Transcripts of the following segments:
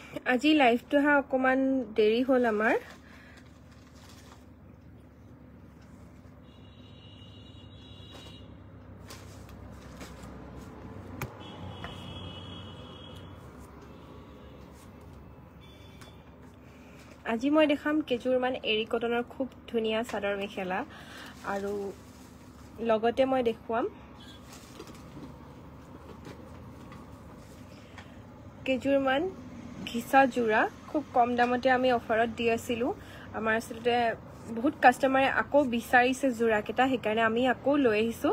আজি লাইভটো হা অকমান দেৰি হল আমাৰ আজি মই দেখাম কেজুৰমান এৰি কটনৰ খুব ধুনিয়া চাদৰ মেখেলা আৰু লগতে মই দেখুৱাম কেজুৰমান ঘিসা জোৰা খুব কম দামতে আমি অফাৰত দি আছিলো আমাৰ আসলতে বহুত কাস্টমাৰে আকৌ বিচাৰিছে জোৰা কেটা হেকাৰণে আমি আকৌ লৈ আহিছো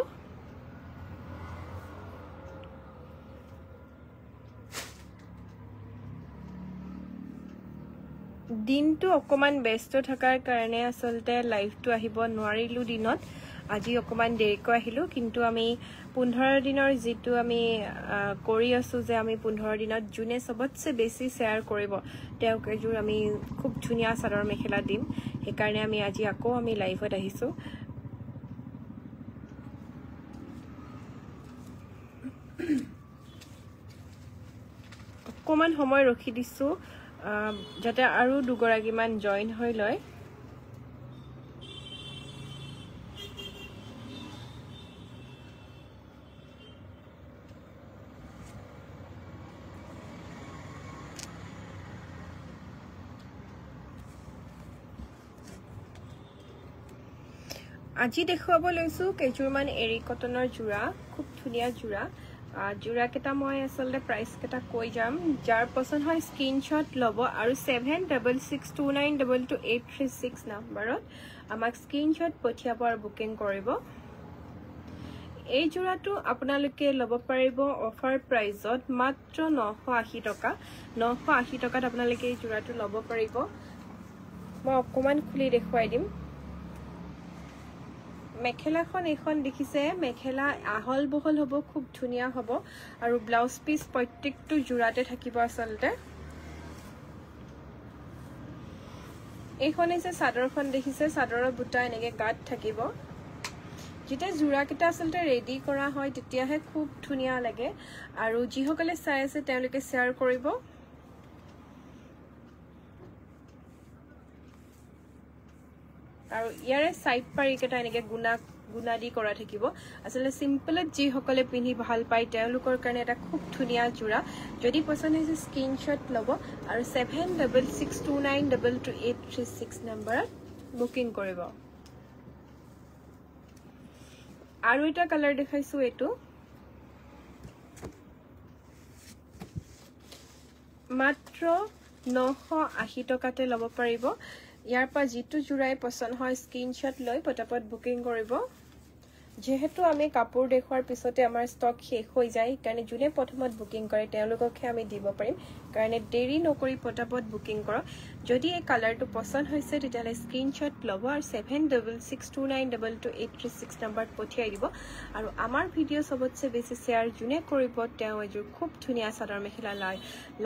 দিনটো অকমান ব্যস্ত থাকাৰ কাৰণে আসলতে লাইভটো আহিব নোৱাৰিলো দিনত আজি অকমান দেৰিকৈ আহিলো কিন্তু আমি 15 দিনৰ যেটো আমি কৰি আছো যে আমি 15 দিনত জুনে সবতছে বেছি শেয়াৰ কৰিব তেওঁ কেজুৰ আমি খুব ধুনিয়া চাদৰ মেখেলা দিম হেকাৰণে আমি আজি আকৌ আমি লাইভত আহিছো অকমান সময় ৰখি দিছো যাতে আৰু দুগৰাকীমান জয়েন হৈ লয় আজি দেখুৱাব লৈছো কেজুৰমান এৰি কটনৰ জোৰা খুব ধুনিয়া জোৰা জোৰা কেটা মই আসলতে প্ৰাইস কেটা কৈ যাম যাৰ পছন্দ হয় স্ক্ৰিনশ্বট লব আৰু 7662922836 নম্বৰত আমাক স্ক্ৰিনশ্বট পঠিয়াব আৰু বুকিং কৰিব এই জোৰাটো আপোনালোকে লব পাৰিব অফাৰ প্ৰাইজত মাত্ৰ 980 টকা 980 টকাত আপোনালোকে এই জোৰাটো লব পাৰিব মই অকমান খুলি দেখুৱাই দিম মেখেলাখন এখন দেখিছে মেখেলা আহল বহল হ'ব খুব ধুনিয়া হ'ব আৰু ব্লাউজ পিস প্ৰত্যেকটো জোৰাতে থাকিব আসলতে এইখন আছে চাদৰখন দেখিছে চাদৰৰ বুটা এনেকে গাত থাকিব যেটা জোৰা কেটা আসলতে ৰেডি কৰা হয় তেতিয়াহে খুব ধুনিয়া লাগে আৰু যিসকলে চাই আছে তেওঁলোকে শেয়াৰ কৰিব আৰু ইয়াৰে সাইড পাৰি কেটা এনেকে গুনা দি কৰা থাকিব আসলে সিম্পলত যি সকলে পিনি ভাল পায় তেওঁলোকৰ কাৰণে এটা খুব ধুনিয়া জোৰা যদি পছন্দ হৈছে স্ক্ৰিনশ্বট লব আৰু 7662922836 নম্বৰত বুকিং কৰিব আৰু এটা কালাৰ দেখাইছো এটো মাত্ৰ 980 টকাতে লব পাৰিব ইয়াৰ পা জিতু জুৰাই পছন্দ হয় স্ক্ৰিনশ্বট লৈ পটাপট বুকিং কৰিব যেহেতু আমি কাপোৰ দেখুৱাৰ পিছতে আমাৰ ষ্টক শেষ হৈ যায় কাৰণে জুনে প্ৰথমত বুকিং কৰে তেওঁলোককহে আমি দিব পাৰিম কাৰণে দেৰি নকৰি পটাপট বুকিং কৰক যদি এই কালাৰটো পছন্দ হৈছে তেতিয়ালে স্ক্ৰিনশ্বট লব আৰু 7662922836 নম্বৰত পঠিয়াই দিব আৰু আমাৰ ভিডিও সবতছে বেছি শেয়াৰ জুনে কৰিব তেওঁ এজোৰ খুব ধুনিয়া চাদৰ মেখেলা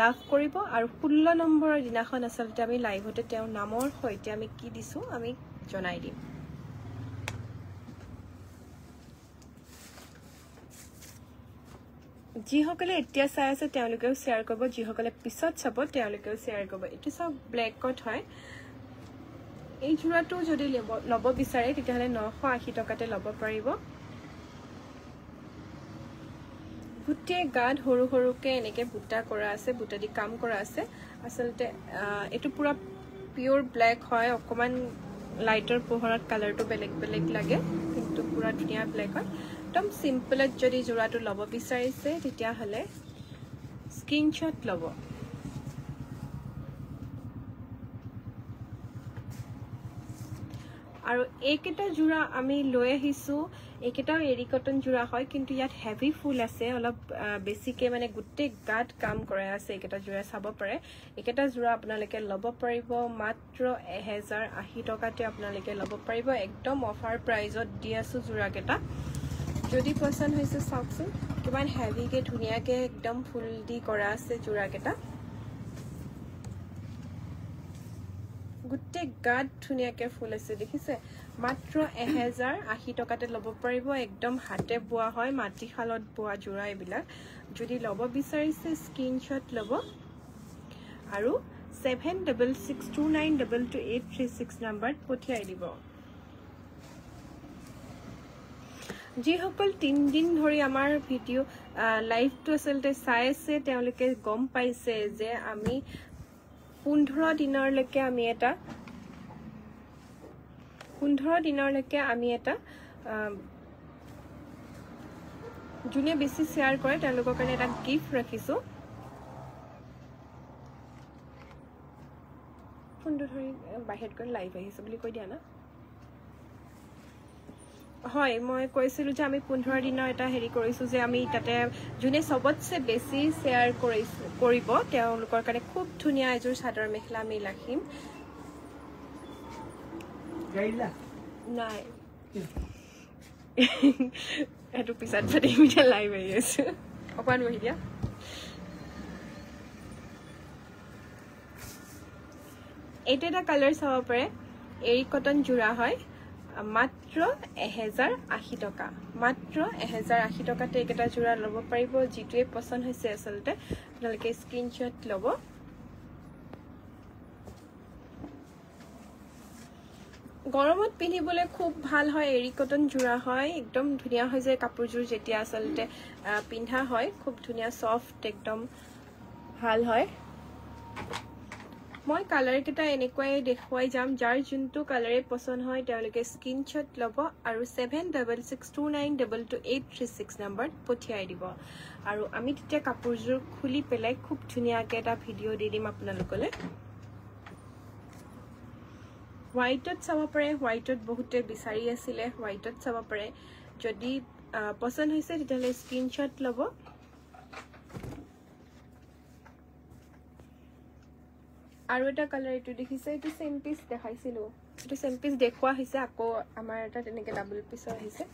লাভ কৰিব আৰু 16 নম্বৰৰ দিনাখন আসলতে আমি লাইভতে তেওঁ নামৰ হৈতে আমি কি দিছো আমি জনাই দিম যিসকলে এতিয়া চাই আছে তেওঁলোকেও শেয়াৰ কৰিব যিসকলে পিছত চাব তেওঁলোকেও শেয়াৰ কৰিব এটো সব ব্ল্যাক কট হয় এই জোৰাটো যদি লব বিচাৰে তেতিয়াহলে 980 টকাতে লব পাৰিব গুটে গাত হৰু হৰুকে এনেকে বুটা কৰা আছে বুটা দি কাম কৰা আছে আসলতে এটো পুৰা পিওৰ ব্ল্যাক হয় অকমান লাইটাৰ পোহৰত কালাৰটো বেলেগ লাগে কিন্তু পুৰা ধুনিয়া ব্ল্যাক হয় একদম সিম্পলত যদি জোৰাটো লব বিচাৰিছে তেতিয়া হলে স্ক্ৰিনশ্বট লব আৰু এইকেটা জোৰা আমি লৈ আহিছো এইকেটাও এৰি কটন জোৰা হয় কিন্তু ইয়াত হেভি ফুল আছে অলপ বেছিকে মানে গুটে গাত কাম কৰা আছে এইকেটা জোৰা চাব পাৰে এইকেটা জোৰা আপোনালোকে লব পাৰিব মাত্ৰ 1080 টকাতে আপোনালোকে লব পাৰিব একদম অফাৰ প্ৰাইজত দি আছো জোৰা কেটা যদি পছন্দ হৈছে চাওকচোন কিমান হেভি কে ধুনিয়াকে একদম ফুল দি কৰা আছে জোৰা কেটা গুটে গাত ধুনিয়াকে ফুল আছে দেখিছে মাত্ৰ 1080 টকাতে লব পাৰিব একদম হাতে বোৱা হয় মাটি খালত বোৱা জোৰা এইবিলাক যদি লব বিচাৰিছে স্ক্ৰিনশ্বট লব আৰু 7662922836 নম্বৰত পঠিয়াই দিব যিসকল 3 দিন ধৰি আমাৰ ভিডিও লাইভটো আসলতে চাই আছে তেওঁলোকে গম পাইছে যে আমি 15 দিনলৈকে আমি এটা যোনে বেছি শেয়াৰ কৰে তেওঁলোকৰ কাৰণে এটা গিফট ৰাখিছো ফোনটো ধৰি বাহিৰত কৰি লাইভ আহিছে বুলি কৈ দিয়া না হয় মই কৈছিলো যে আমি 15 দিনৰ এটা হেৰি কৰিছো যে আমি তাতে যোনে সবতছে বেছি শেয়াৰ কৰিব তেওঁলোকৰ কাৰণে খুব ধুনীয়া এযোৰ চাদৰ মেখেলা আমি ৰাখিম গাইলা নাই এটো পিছত পাতি মিটা লাইভ আহি আছে অকমান বহি দিয়া এইটো এটা কালাৰ চাব পাৰে এৰি কটন জোৰা হয় মাত্ৰ 1080 টকা মাত্ৰ 1080 টকাতে এটা জোৰা ল'ব পাৰিব যিটোৱে পছন্দ হৈছে আসলতে আপোনালোকে স্ক্ৰিনশ্বট ল'ব গৰমত পিন্ধিবলৈ খুব ভাল হয় এৰি কটন জোৰা হয় একদম ধুনীয়া হৈ যায় কাপোৰজোৰ যেতিয়া আসলতে পিন্ধা হয় খুব ধুনীয়া সফট একদম ভাল হয় মই কালাৰ কেটা এনেকৈ দেখুৱাই যাম যাৰ যোনটো কালাৰে পছন্দ হয় তেওঁলোকে স্ক্ৰিনশ্বট ল'ব আৰু 7662922836 নম্বৰত পঠিয়াই দিব আৰু আমি তেতিয়া কাপোৰজোৰ খুলি পেলাই খুব ধুনীয়াকৈ এটা ভিডিও দি দিম আপোনালোকলৈ হোৱাইটত চাব পাৰে হোৱাইটত বহুতে বিচাৰি আছিলে হোৱাইটত চাব পাৰে যদি পছন্দ হৈছে তেতিয়াহ'লে স্ক্ৰিনশ্বট ল'ব আৰু এটা কালাৰ এটো দেখিছে এটো সেম পিস দেখাইছিলো এটো সেম পিস দেখুৱা হৈছে আকৌ আমাৰ এটা তেনেকে ডাবল পিসৰ আহিছে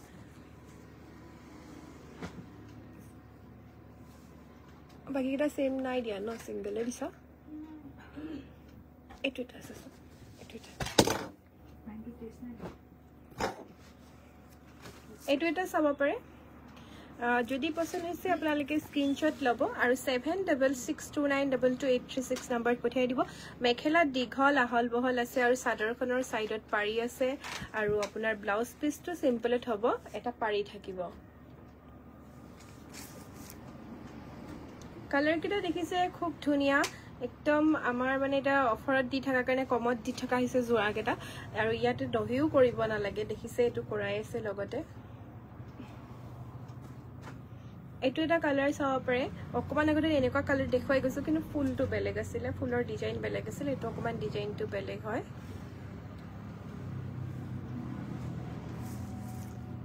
বাকি এটা সেম নাই দিয়া ন সিঙ্গেল দিছা এটো এটা আছে এটো এটা চাব পাৰে যদি পছন্দ হৈছে আপোনালোকে স্ক্ৰিনশ্বট ল'ব আৰু 7662922836 নম্বৰত পঠিয়াই দিব মেখেলা দীঘল আহল বহল আছে আৰু চাদৰখনৰ সাইডত পাৰি আছে আৰু আপোনাৰ ব্লাউজ পিসটো সিম্পলত হ'ব এটা পাৰি থাকিব কালাৰ কিটা দেখিছে খুব ধুনীয়া একদম আমাৰ মানে এটা অফাৰত দি থাকা কাৰণে কমত দি থাকা হৈছে জোৰা কেটা আৰু ইয়াতে দহিও কৰিব নালাগে দেখিছে এটো কৰাই আছে লগতে এটো এটা কালাৰ চাব পাৰে অকমান আগতে এনেকুৱা কালাৰ দেখুৱাই গৈছো কিন্তু ফুলটো বেলেগ আছিল ফুলৰ ডিজাইন বেলেগ আছিল এটো অকমান ডিজাইনটো বেলেগ হয়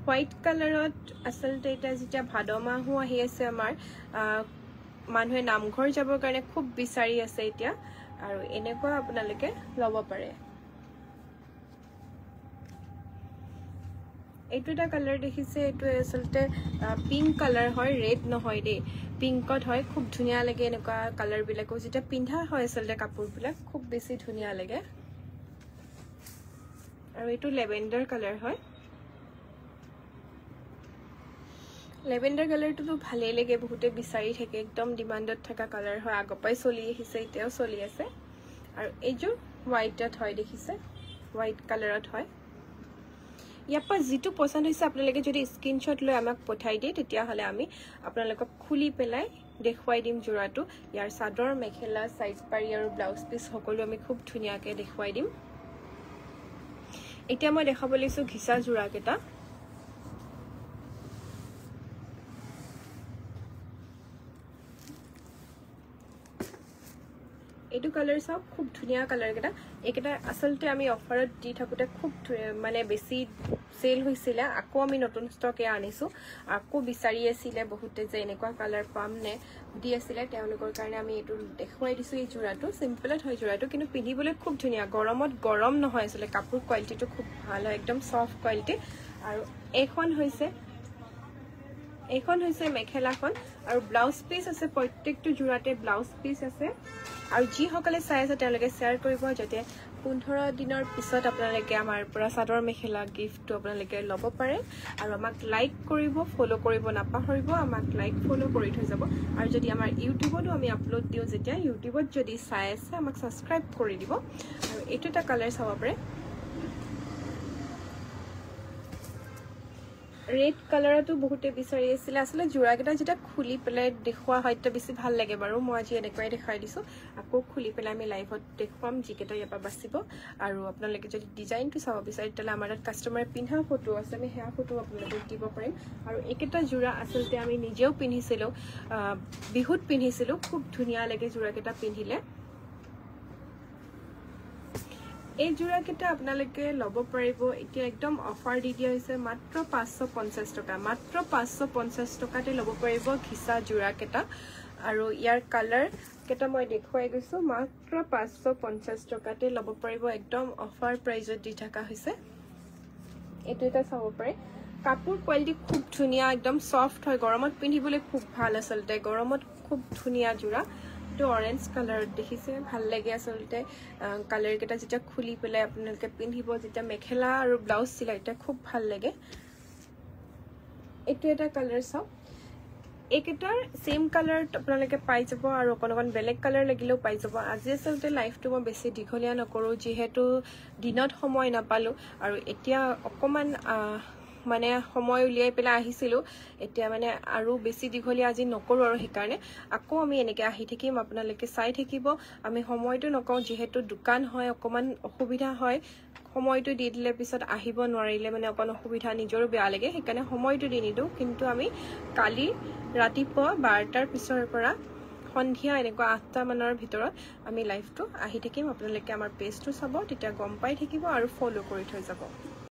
হোৱাইট কালাৰত আসলতে এটা যেতিয়া ভাদমাহু আহি আছে আমাৰ মানুহে নামঘৰ যাবৰ কাৰণে খুব বিচাৰি আছে এতিয়া আৰু এনেকুৱা আপোনালোকে ল'ব পাৰে এইটো এটা কালাৰ দেখিছে এইটো আসলতে পিংক কালাৰ হয় ৰেড নহয় দে পিংকত হয় খুব ধুনীয়া লাগে এনেকুৱা কালাৰ বিলাকো যেতিয়া পিন্ধা হয় আসলতে কাপোৰ বিলাক খুব বেছি ধুনীয়া লাগে আৰু এইটো লেভেণ্ডাৰ কালাৰ হয় লেভেণ্ডাৰ কালাৰটো ভালে লাগে বহুতে বিচাৰি থাকে একদম ডিমান্ডত থকা কালাৰ হয় আগপাই চলি আহিছে এতিয়াও চলি আছে আৰু এইযোৰ হোৱাইটত হয় দেখিছে হোৱাইট কালাৰত হয় ইয়াপা যেটো পছন্দ হৈছে আপোনালোকে যদি স্ক্ৰিনশ্বট লৈ আমাক পঠাই দিয়ে তেতিয়া হলে আমি আপোনালোকক খুলি পেলাই দেখুৱাই দিম জোৰাটো ইয়াৰ চাদৰ মেখেলা সাইজ পাৰি আৰু ব্লাউজ পিস সকলো আমি খুব ধুনীয়াকৈ দেখুৱাই দিম এতিয়া মই দেখাব লৈছো ঘিচা জোৰা কেটা এটো কালাৰ সব খুব ধুনীয়া কালাৰ কেটা একেটা আসলতে আমি অফাৰত দি থাকোতে খুব মানে বেছি সেল হৈছিল আকৌ আমি নতুন ষ্টকে আনিছো আকৌ বিচাৰি আছিল বহুতে যে এনেকুৱা কালাৰ পাম নে দি আছিল তেওঁলোকৰ কাৰণে আমি এটো দেখুৱাই দিছো এই জোৰাটো সিম্পলত হয় জোৰাটো কিন্তু পিন্ধিবলৈ খুব ধুনীয়া গৰমত গৰম নহয় আছিল কাপোৰ কোৱালিটিটো খুব ভাল হয় একদম সফট কোৱালিটি আৰু এইখন হৈছে মেখেলাখন আৰু ব্লাউজ পিস আছে প্ৰত্যেকটো জোৰাতে ব্লাউজ পিস আছে আৰু যি সকলে চাই আছে তেওঁলোকে শেয়াৰ কৰিব যাতে 15 দিনৰ পিছত আপোনালোকে আমাৰ পৰা চাদৰ মেখেলা গিফ্টটো আপোনালোকে ল'ব পাৰে আৰু আমাক লাইক কৰিব ফলো কৰিব নাপাহৰিব আমাক লাইক ফলো কৰি থৈ যাব আৰু যদি আমাৰ ইউটিউবতো আমি আপলোড দিওঁ যেতিয়া ইউটিউবত যদি চাই আছে আমাক সাবস্ক্ৰাইব কৰি দিব আৰু এইটো এটা কালাৰ চাব পাৰে ৰেড কালাৰটো বহুতে বিচাৰি আছিল আসলে জোৰাকেইটা যেটা খুলি পেলাই দেখুৱা হয়তো বেছি ভাল লাগে বাৰু মই আজি এনেকৈ দেখাই দিছো আকৌ খুলি পেলাই আমি লাইভত দেখুৱাম যিকেইটা ইয়াৰ পৰা বাচিব আৰু আপোনালোকে যদি ডিজাইনটো চাব বিচাৰে তেলে আমাৰ কাস্টমাৰে পিন্ধা ফটো আছে আমি হেয়া ফটো আপোনালোকক দিব পাৰিম আৰু একেটা জোৰা আসলতে আমি নিজেও পিন্ধিছিলো বিহুত পিন্ধিছিলো খুব ধুনিয়া লাগে জোৰাকেইটা পিন্ধিলে এই জোৰাকেইটা আপোনালোকে ল'ব পাৰিব এতিয়া একদম অফাৰ দি দিয়া হৈছে মাত্ৰ 550 টকা মাত্ৰ 550 টকাতে ল'ব পাৰিব ঘিসা জোৰাকেইটা আৰু ইয়াৰ কালাৰ কেটা মই দেখুৱাই গৈছো মাত্ৰ 550 টকাতে ল'ব পাৰিব একদম অফাৰ প্ৰাইজত দি থকা হৈছে এটো এটা চাব পাৰে কাপোৰ কোৱালিটি খুব ধুনিয়া একদম সফট হয় গৰমত পিন্ধিবলৈ খুব ভাল আসলতে গৰমত খুব ধুনিয়া জোৰা তো অৰেঞ্জ কালাৰ দেখিছে ভাল লাগে আসলতে কালাৰ কেটা যেটা খুলি পেলাই আপোনালোকে পিন্ধিব যেটা মেখেলা আৰু ব্লাউজ সিলাইটা খুব ভাল লাগে এটো এটা কালাৰ চাও একেটাৰ সেম কালাৰ আপোনালোকে পাই যাব আৰু অকন বেলেগ কালাৰ লাগিলেও পাই যাব আজি আসলতে লাইফটো মই বেছি দীঘলীয়া নকৰো যেহেতু দিনত সময় নাপালো আৰু এতিয়া অকমান মানে সময় উলিয়াই পেলাই আহিছিলো এতিয়া মানে আৰু বেছি দীঘলীয়া আজি নকৰো আৰু হেকাৰণে আকৌ আমি এনেকৈ আহি থাকিম আপোনালোকে চাই থাকিব আমি সময়টো নকওঁ যেহেতু দোকান হয় অকমান অসুবিধা হয় সময়টো দি দিলে পিছত আহিব নোৱাৰিলে মানে অকন অসুবিধা নিজৰো বেয়া লাগে হেকাৰণে সময়টো দি নিদো কিন্তু আমি কালি ৰাতিপুৱা 12টাৰ পিছৰ পৰা সন্ধিয়া এনেকুৱা 8টা মানৰ ভিতৰত আমি লাইভটো আহি থাকিম আপোনালোকে আমাৰ পেজটো চাব তেতিয়া গম পাই থাকিব আৰু ফলো কৰি থৈ যাব